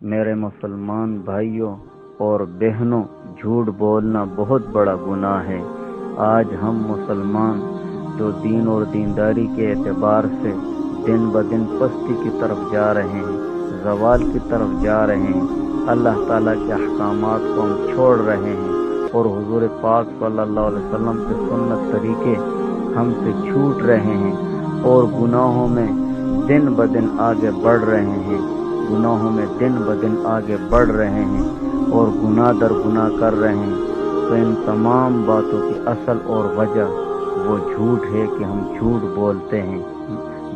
میرے مسلمان بھائیوں اور بہنوں، جھوٹ بولنا بہت بڑا گناہ ہے۔ آج ہم مسلمان جو دین اور دینداری کے اعتبار سے دن بدن پستی کی طرف جا رہے ہیں، زوال کی طرف جا رہے ہیں، اللہ تعالیٰ کے احکامات کو ہم چھوڑ رہے ہیں اور حضور پاک صلی اللہ علیہ وسلم کے سنت طریقے ہم سے چھوٹ رہے ہیں اور گناہوں میں دن بدن آگے بڑھ رہے ہیں، گناہوں میں دن بدن آگے بڑھ رہے ہیں اور گناہ در گناہ کر رہے ہیں، تو ان تمام باتوں کی اصل اور وجہ وہ جھوٹ ہے کہ ہم جھوٹ بولتے ہیں۔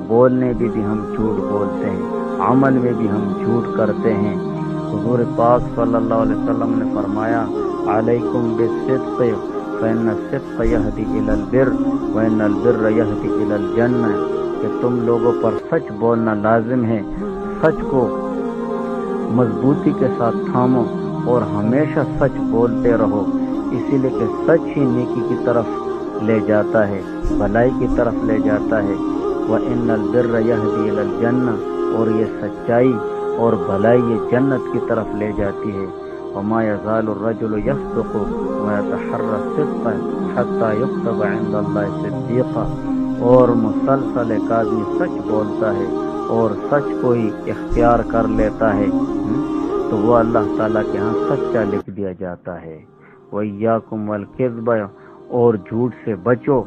بولنے بھی ہم جھوٹ بولتے ہیں، عمل میں بھی ہم جھوٹ کرتے ہیں۔ حضور پاک صلی اللہ علیہ وسلم نے فرمایا، علیکم بالصدق فإن الصدق یہدی الی البر وإن البر یہدی الی الجنہ، کہ تم لوگوں پر سچ بولنا لازم ہے، سچ کو مضبوطی کے ساتھ تھامو اور ہمیشہ سچ بولتے رہو، اسی لیے کہ سچ ہی نیکی کی طرف لے جاتا ہے، بھلائی کی طرف لے جاتا ہے۔ وَإِنَّ الْبِرَّ يَهْدِي إِلَى الْجَنَّةِ، اور یہ سچائی اور بھلائی یہ جنت کی طرف لے جاتی ہے۔ وَمَا يَزَالُ الرَّجُلُ يَصْدُقُ وَيَتَحَرَّى الصِّدْقَ حَتَّى يُكْتَبَ عِندَ اللَّهِ صِدِّيقًا، اور مسلسل ایک آدمی سچ بولتا ہے اور سچ کو ہی اختیار کر لیتا ہے تو وہ اللہ تعالیٰ کے ہاں سچا لکھ دیا جاتا ہے۔ وَإِيَّاكُمْ وَالْكِذْبَ، اور جھوٹ سے بچو،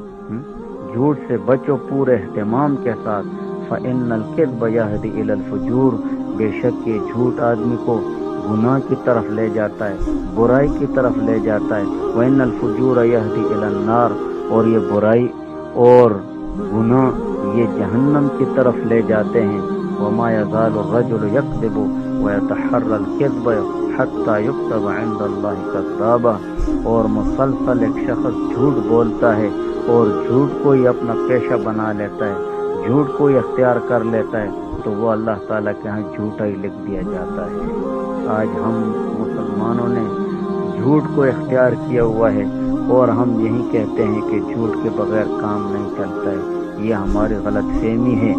جھوٹ سے بچو پورے اہتمام کے ساتھ۔ فَإِنَّ الْكِذْبَ يَهْدِي إِلَى الْفُجُورِ، بے شک یہ جھوٹ آدمی کو گناہ کی طرف لے جاتا ہے، برائی کی طرف لے جاتا ہے۔ وَإِنَّ الْفُجُورَ يَهْدِي إِلَى النَّارِ، اور یہ برائی اور گناہ یہ جہنم کی طرف لے جاتے ہیں۔ وَمَا يَزَالُ الرَّجُلُ يَكْذِبُ وَيَتَحَرَّى الْكِذْبَ حَتَّى يُكْتَبَ عِندَ اللَّهِ كَذَّابًا، اور مسلسل ایک شخص جھوٹ بولتا ہے اور جھوٹ کو ہی اپنا پیشہ بنا لیتا ہے، جھوٹ کو ہی اختیار کر لیتا ہے تو وہ اللہ تعالیٰ کے ہاں جھوٹا ہی لکھ دیا جاتا ہے۔ آج ہم مسلمانوں نے جھوٹ کو اختیار کیا ہوا ہے اور ہم یہی کہتے ہیں کہ جھوٹ کے بغیر کام نہیں چلتا ہے۔ یہ ہماری غلط فہمی ہے،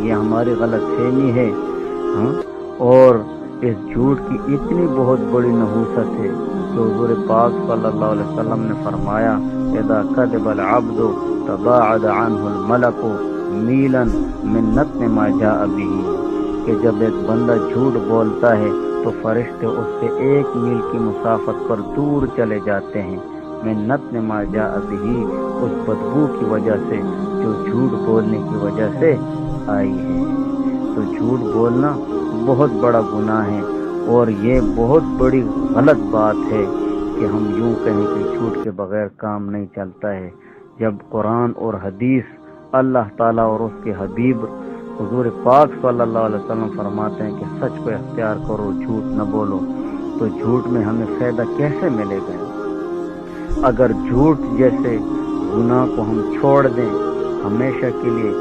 یہ ہماری غلط فہمی ہے، ہاں۔ اور اس جھوٹ کی اتنی بہت بڑی نحوست ہے کہ حضور پاک صلی اللہ علیہ وسلم نے فرمایا، اذا کذب العبد تباعد عنہ الملک میلا من نتن ما جاء به، کہ جب ایک بندہ جھوٹ بولتا ہے تو فرشتے اس سے 1 میل کی مسافت پر دور چلے جاتے ہیں، من نتن ما جاء به، اس بدبو کی وجہ سے جو جھوٹ بولنے کی وجہ سے آئی ہے۔ تو جھوٹ بولنا بہت بڑا گناہ ہے اور یہ بہت بڑی غلط بات ہے کہ ہم یوں کہیں کہ جھوٹ کے بغیر کام نہیں چلتا ہے، جب قرآن اور حدیث، اللہ تعالیٰ اور اس کے حبیب حضور پاک صلی اللہ علیہ وسلم فرماتے ہیں کہ سچ کو اختیار کرو، جھوٹ نہ بولو، تو جھوٹ میں ہمیں فائدہ کیسے ملے گا؟ اگر جھوٹ جیسے گناہ کو ہم چھوڑ دیں ہمیشہ کے لیے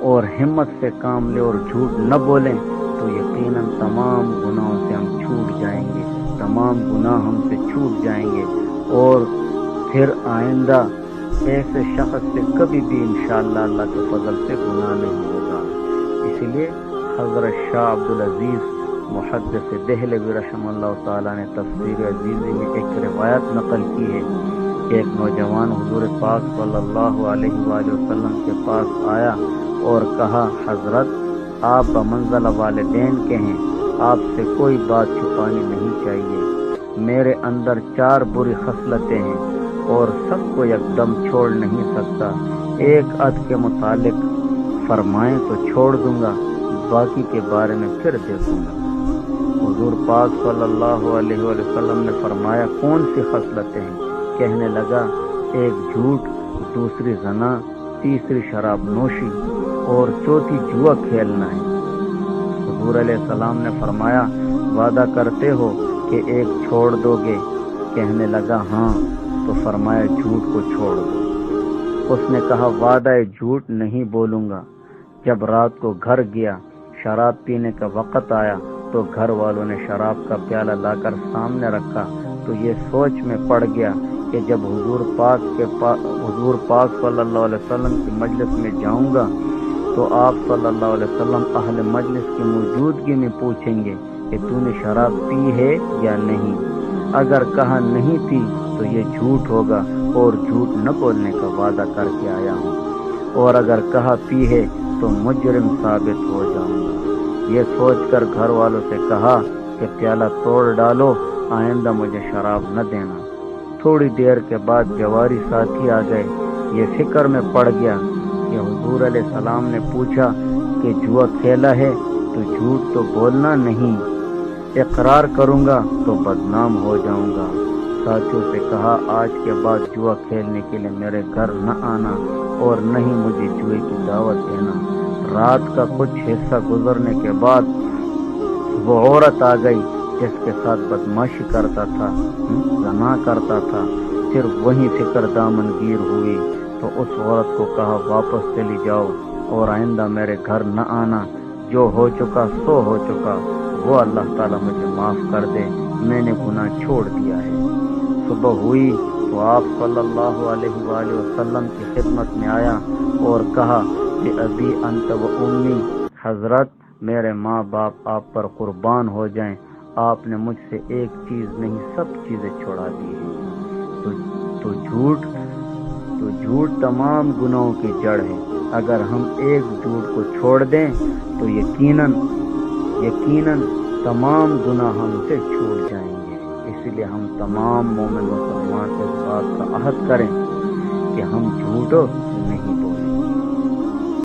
اور ہمت سے کام لیں اور جھوٹ نہ بولیں تو یقیناً تمام گناہوں سے ہم چھوٹ جائیں گے، تمام گناہ ہم سے چھوٹ جائیں گے اور پھر آئندہ ایسے شخص سے کبھی بھی انشاءاللہ اللہ کے فضل سے گناہ نہیں ہوگا۔ اسی لیے حضرت شاہ عبدالعزیز محدث دہلوی رحمہ اللہ تعالیٰ نے تفسیر عزیزی میں ایک روایت نقل کی ہے کہ ایک نوجوان حضور پاک صلی اللہ علیہ وآلہ وسلم کے پاس آیا اور کہا، حضرت آپ بمنزل والدین کے ہیں، آپ سے کوئی بات چھپانی نہیں چاہیے، میرے اندر 4 بری خصلتیں ہیں اور سب کو یکدم چھوڑ نہیں سکتا، ایک عد کے متعلق فرمائیں تو چھوڑ دوں گا، باقی کے بارے میں پھر دیکھوں گا۔ حضور پاک صلی اللہ علیہ وآلہ وسلم نے فرمایا، کون سی خصلتیں ہیں؟ کہنے لگا، ایک جھوٹ، دوسری زنا، تیسری شراب نوشی اور چوتھی جوا کھیلنا ہے۔ حضور علیہ السلام نے فرمایا، وعدہ کرتے ہو کہ ایک چھوڑ دو گے؟ کہنے لگا ہاں، تو فرمایا جھوٹ کو چھوڑ دو۔ اس نے کہا، وعدہ جھوٹ نہیں بولوں گا۔ جب رات کو گھر گیا، شراب پینے کا وقت آیا تو گھر والوں نے شراب کا پیالہ لا کر سامنے رکھا تو یہ سوچ میں پڑ گیا کہ جب حضور پاک صلی اللہ علیہ وسلم کی مجلس میں جاؤں گا تو آپ صلی اللہ علیہ وسلم اہل مجلس کی موجودگی میں پوچھیں گے کہ تو نے شراب پی ہے یا نہیں؟ اگر کہا نہیں تھی تو یہ جھوٹ ہوگا اور جھوٹ نہ بولنے کا وعدہ کر کے آیا ہوں، اور اگر کہا پی ہے تو مجرم ثابت ہو جاؤں گا۔ یہ سوچ کر گھر والوں سے کہا کہ پیالہ توڑ ڈالو، آئندہ مجھے شراب نہ دینا۔ تھوڑی دیر کے بعد جواری ساتھی آ گئے۔ یہ فکر میں پڑ گیا کہ حضور علیہ السلام نے پوچھا کہ جوا کھیلا ہے تو جھوٹ تو بولنا نہیں، اقرار کروں گا تو بدنام ہو جاؤں گا۔ ساتھیوں سے کہا آج کے بعد جوا کھیلنے کے لیے میرے گھر نہ آنا اور نہ ہی مجھے جوئے کی دعوت دینا۔ رات کا کچھ حصہ گزرنے کے بعد وہ عورت آ گئی جس کے ساتھ بدماشی کرتا تھا، زنا کرتا تھا۔ پھر وہی فکر دامن گیر ہوئی تو اس عورت کو کہا واپس چلی جاؤ اور آئندہ میرے گھر نہ آنا، جو ہو چکا سو ہو چکا، وہ اللہ تعالیٰ مجھے معاف کر دے، میں نے گناہ چھوڑ دیا ہے۔ صبح ہوئی تو آپ صلی اللہ علیہ وآلہ وسلم کی خدمت میں آیا اور کہا کہ ابی انت و امی، حضرت میرے ماں باپ آپ پر قربان ہو جائیں، آپ نے مجھ سے ایک چیز نہیں سب چیزیں چھوڑا دی ہیں۔ تو جھوٹ تمام گناہوں کی جڑ ہے۔ اگر ہم ایک جھوٹ کو چھوڑ دیں تو یقیناً تمام گناہ ہم سے چھوٹ جائیں گے۔ اس لیے ہم تمام مومن مسلمان اس بات کا عہد کریں کہ ہم جھوٹ نہیں بولیں۔